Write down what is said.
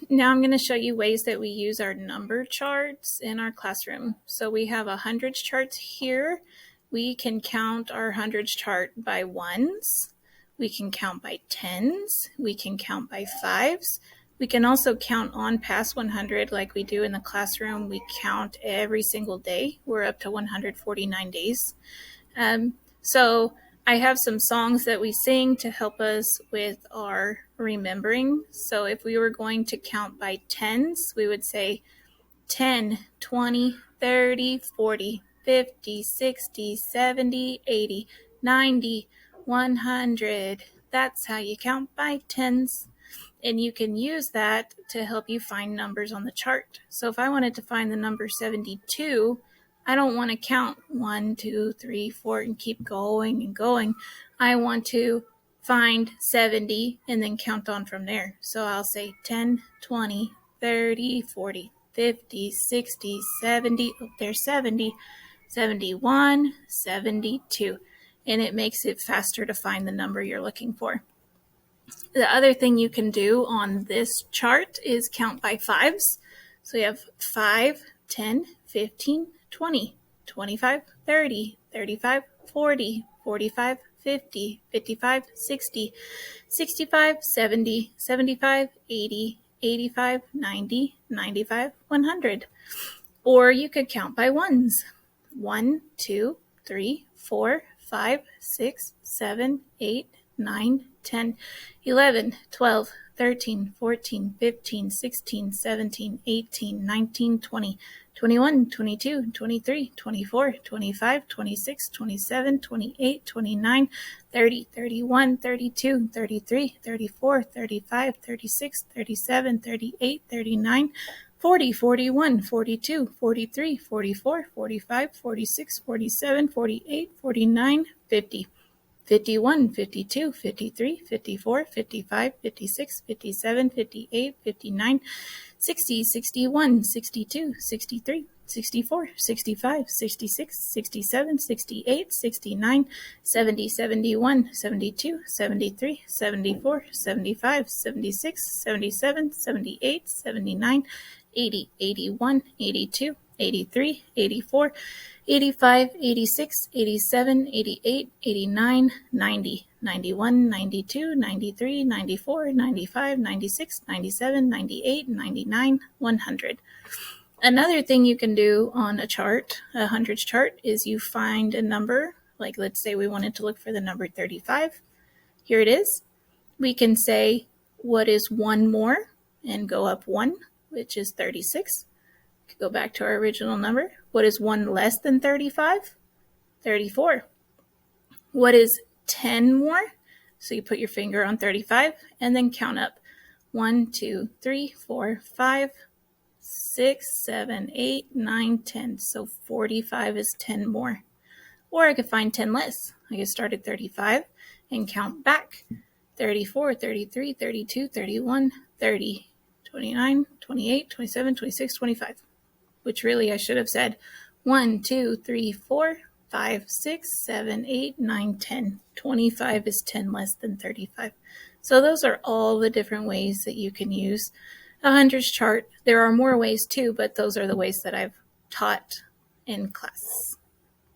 Now I'm going to show you ways that we use our number charts in our classroom. So we have a hundreds charts here. We can count our hundreds chart by ones. We can count by tens. We can count by fives. We can also count on past 100 like we do in the classroom. We count every single day. We're up to 149 days. So I have some songs that we sing to help us with our remembering. So if we were going to count by tens, we would say 10, 20, 30, 40, 50, 60, 70, 80, 90, 100. That's how you count by tens. And you can use that to help you find numbers on the chart. So if I wanted to find the number 72, I don't want to count 1, 2, 3, 4 and keep going and going. I want to find 70 and then count on from there. So I'll say 10, 20, 30, 40, 50, 60, 70, oh, there's 70, 71, 72. And it makes it faster to find the number you're looking for. The other thing you can do on this chart is count by fives. So we have 5, 10, 15, 20, 25, 30, 35, 40, 45, 50, 55, 60, 65, 70, 75, 80, 85, 90, 95, 100. Or you could count by ones. 1, 2, 3, 4, 5, 6, 7, 8, 9, 10, 11, 12, 13, 14, 15, 16, 17, 18, 19, 20, 21, 22, 23, 24, 25, 26, 27, 28, 29, 30, 31, 32, 33, 34, 35, 36, 37, 38, 39, 40, 41, 42, 43, 44, 45, 46, 47, 48, 49, 50. 51, 52, 53, 54, 55, 56, 57, 58, 59, 60, 61, 62, 63, 64, 65, 66, 67, 68, 69, 70, 71, 72, 73, 74, 75, 76, 77, 78, 79, 80, 81, 82, 83, 84, 85, 86, 87, 88, 89, 90, 91, 92, 93, 94, 95, 96, 97, 98, 99, 100. Another thing you can do on a chart, a hundreds chart, is you find a number, like let's say we wanted to look for the number 35. Here it is. We can say, what is one more? And go up 1, which is 36. Go back to our original number. What is 1 less than 35? 34. What is 10 more? So you put your finger on 35 and then count up. 1, 2, 3, 4, 5, 6, 7, 8, 9, 10. So 45 is 10 more. Or I could find 10 less. I could start at 35 and count back. 34, 33, 32, 31, 30, 29, 28, 27, 26, 25. Which really I should have said 1, 2, 3, 4, 5, 6, 7, 8, 9, 10. 25 is 10 less than 35. So those are all the different ways that you can use a hundreds chart. There are more ways too, but those are the ways that I've taught in class.